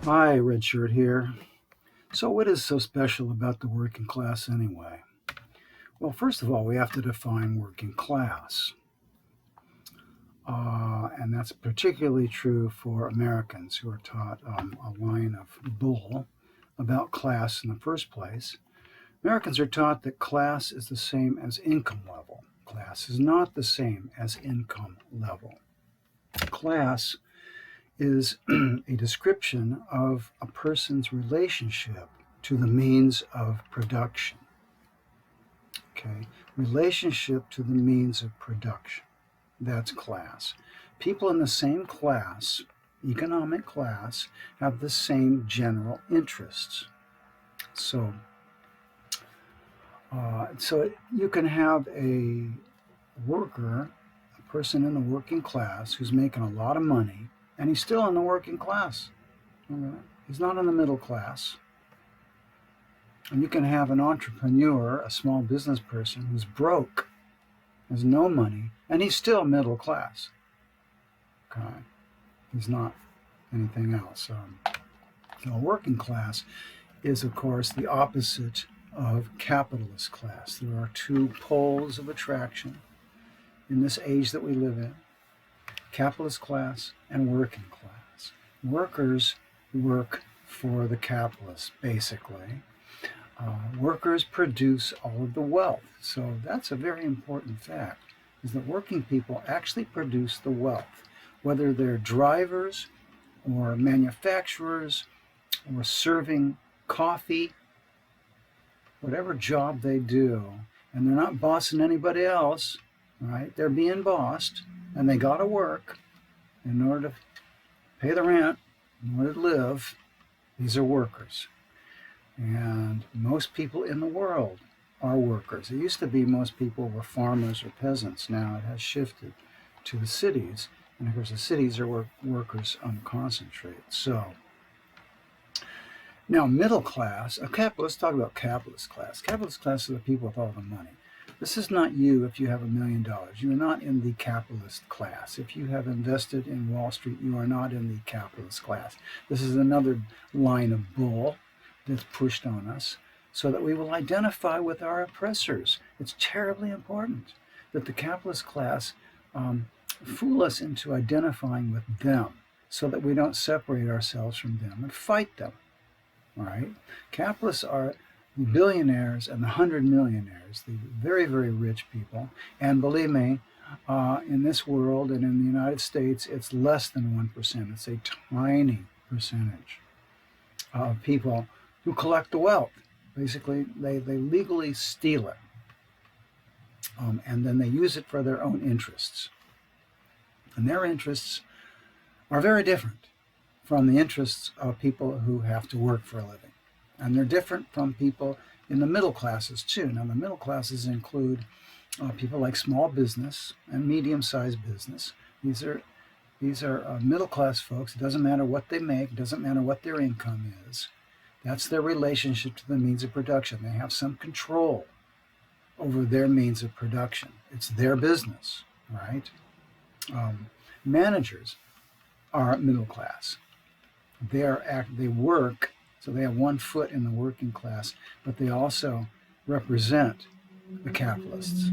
Hi, Red Shirt here. So, what is so special about the working class anyway? Well, first of all, we have to define working class. And that's particularly true for Americans who are taught a line of bull about class in the first place. Americans are taught that class is the same as income level. Class is not the same as income level. Class is a description of a person's relationship to the means of production. Okay, relationship to the means of production. That's class. People in the same class, economic class, have the same general interests. So, so you can have a worker, a person in the working class who's making a lot of money, and he's still in the working class. He's not in the middle class. And you can have an entrepreneur, a small business person who's broke, has no money, and he's still middle class. Okay, he's not anything else. So working class is, of course, the opposite of capitalist class. There are two poles of attraction in this age that we live in: capitalist class and working class. Workers work for the capitalists, basically. Workers produce all of the wealth. So that's a very important fact, is that working people actually produce the wealth, whether they're drivers or manufacturers or serving coffee, whatever job they do, and they're not bossing anybody else, right? They're being bossed, and they got to work in order to pay the rent, in order to live. These are workers. And most people in the world are workers. It used to be most people were farmers or peasants. Now it has shifted to the cities. And of course, the cities are where workers concentrate. So now, middle class, let's talk about capitalist class. Capitalist class are the people with all the money. This is not you if you have $1,000,000. You are not in the capitalist class. If you have invested in Wall Street, you are not in the capitalist class. This is another line of bull that's pushed on us so that we will identify with our oppressors. It's terribly important that the capitalist class fool us into identifying with them so that we don't separate ourselves from them and fight them. All right? Capitalists are the billionaires and the 100 millionaires, the very, very rich people. And believe me, in this world and in the United States, it's less than 1%. It's a tiny percentage of people who collect the wealth. Basically, they legally steal it. And then they use it for their own interests. And their interests are very different from the interests of people who have to work for a living. And they're different from people in the middle classes too. Now, the middle classes include people like small business and medium-sized business. These are middle class folks. It doesn't matter what they make. It doesn't matter what their income is. That's their relationship to the means of production. They have some control over their means of production. It's their business, right? Managers are middle class. They work, so they have one foot in the working class, but they also represent the capitalists.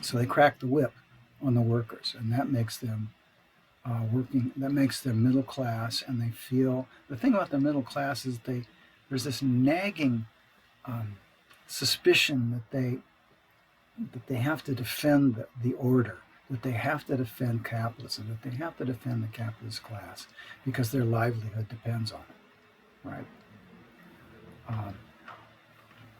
So they crack the whip on the workers, and that makes them that makes them middle class, and they feel, the thing about the middle class is there's this nagging suspicion that they have to defend the order, that they have to defend capitalism, that they have to defend the capitalist class because their livelihood depends on it, right?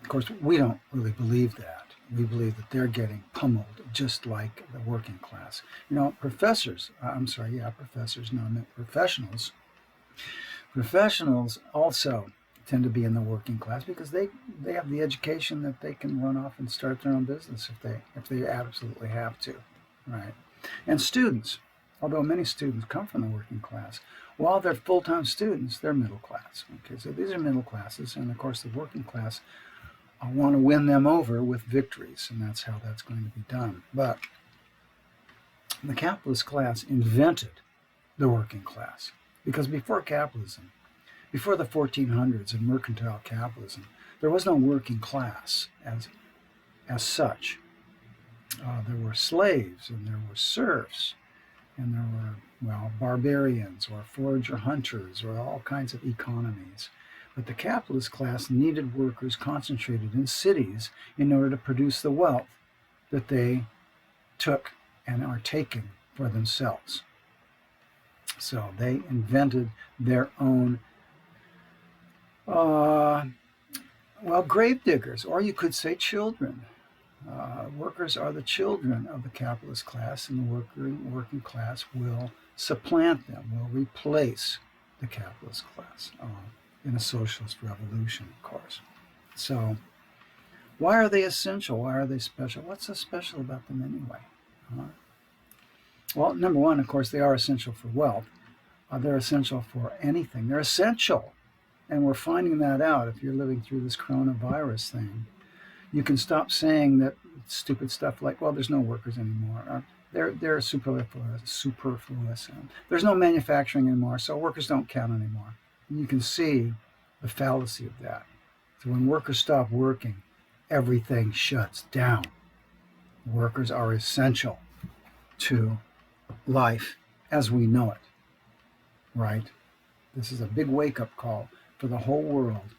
Of course, we don't really believe that. We believe that they're getting pummeled just like the working class. Professors, professors, no, I meant professionals. Professionals also tend to be in the working class because they have the education that they can run off and start their own business if they absolutely have to, right? And students, although many students come from the working class, while they're full-time students, they're middle class. Okay, so these are middle classes, and of course the working class want to win them over with victories, and that's how that's going to be done. But the capitalist class invented the working class because before capitalism, before the 1400s in mercantile capitalism, there was no working class as such. There were slaves and there were serfs and there were, well, barbarians or forager hunters or all kinds of economies. But the capitalist class needed workers concentrated in cities in order to produce the wealth that they took and are taking for themselves. So they invented their own, grave diggers, or you could say children. Workers are the children of the capitalist class, and the working class will supplant them, will replace the capitalist class in a socialist revolution, of course. So why are they essential? Why are they special? What's so special about them anyway? Well, number one, of course, they are essential for wealth. They're essential for anything. They're essential. And we're finding that out if you're living through this coronavirus thing. You can stop saying that stupid stuff like, well, there's no workers anymore. They're superfluous. There's no manufacturing anymore, so workers don't count anymore. And you can see the fallacy of that. So when workers stop working, everything shuts down. Workers are essential to life as we know it, right? This is a big wake-up call for the whole world,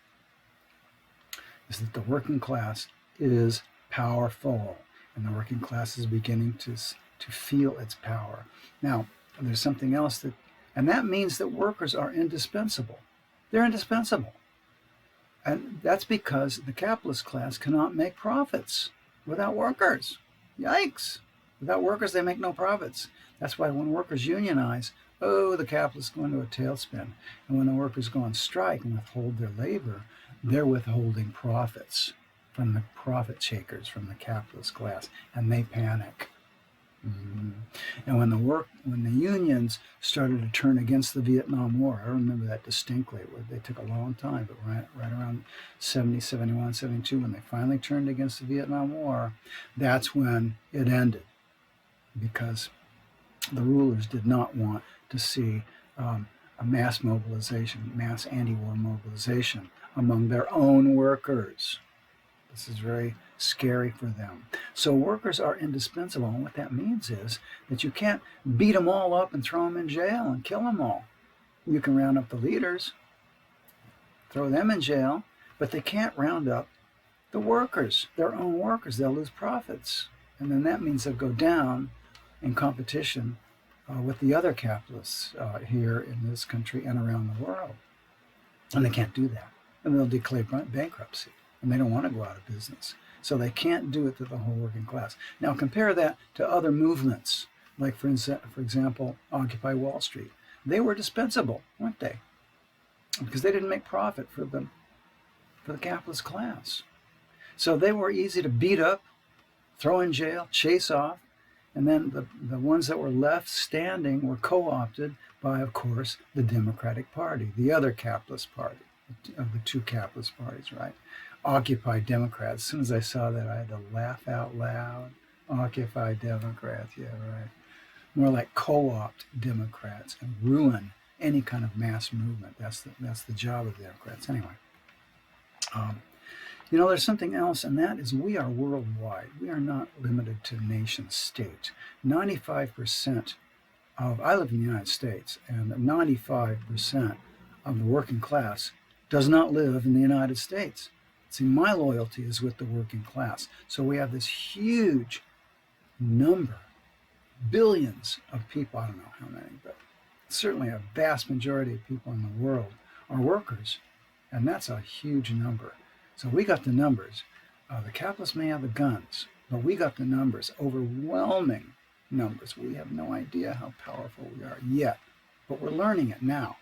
is that the working class is powerful, and the working class is beginning to feel its power. Now, there's something else and that means that workers are indispensable. They're indispensable. And that's because the capitalist class cannot make profits without workers. Yikes! Without workers, they make no profits. That's why when workers unionize, the capitalists go into a tailspin. And when the workers go on strike and withhold their labor, they're withholding profits from the profit shakers, from the capitalist class, and they panic. And when the unions started to turn against the Vietnam War, I remember that distinctly. They took a long time, but right around 70, 71, 72, when they finally turned against the Vietnam War, that's when it ended, because the rulers did not want to see a mass mobilization, mass anti-war mobilization among their own workers. This is very scary for them. So workers are indispensable, and what that means is that you can't beat them all up and throw them in jail and kill them all. You can round up the leaders, throw them in jail, but they can't round up the workers, their own workers. They'll lose profits, and then that means they'll go down in competition with the other capitalists here in this country and around the world. And they can't do that. And they'll declare bankruptcy, and they don't want to go out of business. So they can't do it to the whole working class. Now compare that to other movements, like for example, Occupy Wall Street. They were dispensable, weren't they? Because they didn't make profit for the capitalist class. So they were easy to beat up, throw in jail, chase off, and then the ones that were left standing were co-opted by, of course, the Democratic Party, the other capitalist party of the two capitalist parties, right? Occupy Democrats. As soon as I saw that, I had to laugh out loud. Occupy Democrats, yeah, right. More like co-opt Democrats and ruin any kind of mass movement. That's the job of the Democrats. Anyway, there's something else, and that is we are worldwide. We are not limited to nation state. 95% I live in the United States, and 95% of the working class does not live in the United States. See, my loyalty is with the working class. So we have this huge number, billions of people, I don't know how many, but certainly a vast majority of people in the world are workers. And that's a huge number. So we got the numbers. The capitalists may have the guns, but we got the numbers, overwhelming numbers. We have no idea how powerful we are yet, but we're learning it now.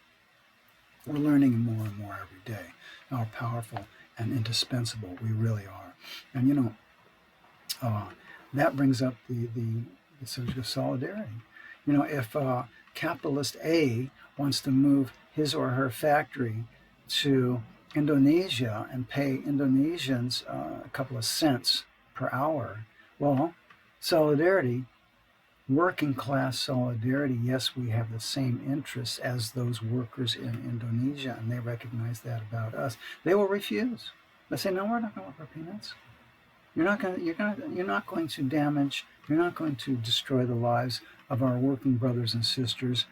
We're learning more and more every day how powerful and indispensable we really are. And that brings up the subject of solidarity. If capitalist A wants to move his or her factory to Indonesia and pay Indonesians a couple of cents per hour, well, solidarity Working class solidarity, yes, we have the same interests as those workers in Indonesia, and they recognize that about us. They will refuse. They say, no, we're not going to work for peanuts. You're not going to damage, you're not going to destroy the lives of our working brothers and sisters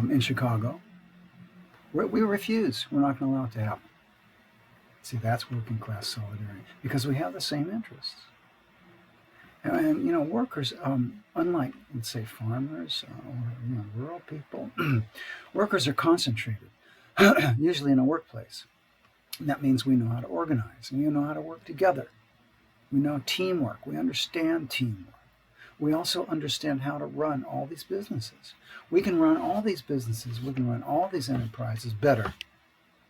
in Chicago. We refuse. We're not going to allow it to happen. See, that's working class solidarity because we have the same interests. And workers, unlike, let's say, farmers or rural people, workers are concentrated, usually in a workplace. And that means we know how to organize and we know how to work together. We know teamwork. We understand teamwork. We also understand how to run all these businesses. We can run all these businesses, we can run all these enterprises better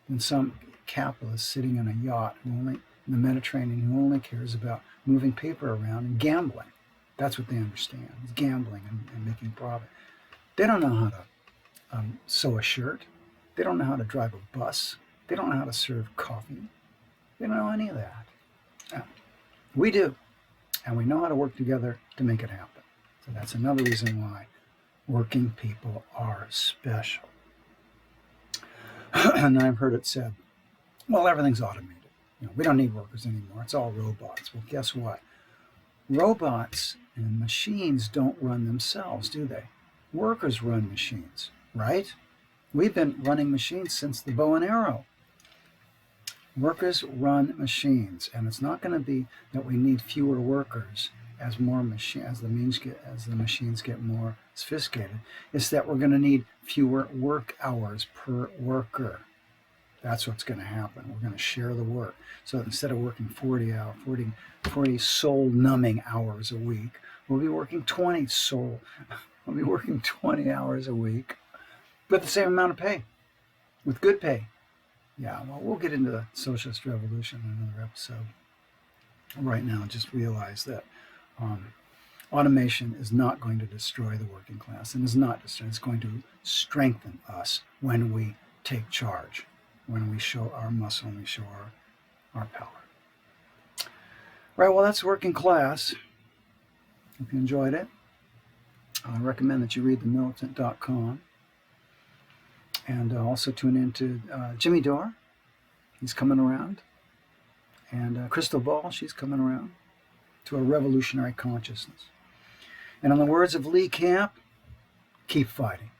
than some capitalist sitting on a yacht in the Mediterranean who only cares about moving paper around and gambling. That's what they understand, is gambling and making profit. They don't know how to sew a shirt. They don't know how to drive a bus. They don't know how to serve coffee. They don't know any of that. We do, and we know how to work together to make it happen. So that's another reason why working people are special. And I've heard it said, well, everything's automated. We don't need workers anymore. It's all robots. Well, guess what? Robots and machines don't run themselves, do they? Workers run machines, right? We've been running machines since the bow and arrow. Workers run machines, and it's not going to be that we need fewer workers as the machines get more sophisticated. It's that we're going to need fewer work hours per worker. That's what's going to happen. We're going to share the work. So instead of working 40 soul-numbing hours a week, we'll be working 20 hours a week, with the same amount of pay, with good pay. Yeah, well, we'll get into the socialist revolution in another episode. Right now, just realize that automation is not going to destroy the working class, and is not destroy. It's going to strengthen us when we take charge, when we show our muscle and we show our power. Right, well, that's working class. If you enjoyed it, I recommend that you read themilitant.com. And also tune in to Jimmy Dore. He's coming around. And Crystal Ball, she's coming around to a revolutionary consciousness. And in the words of Lee Camp, keep fighting.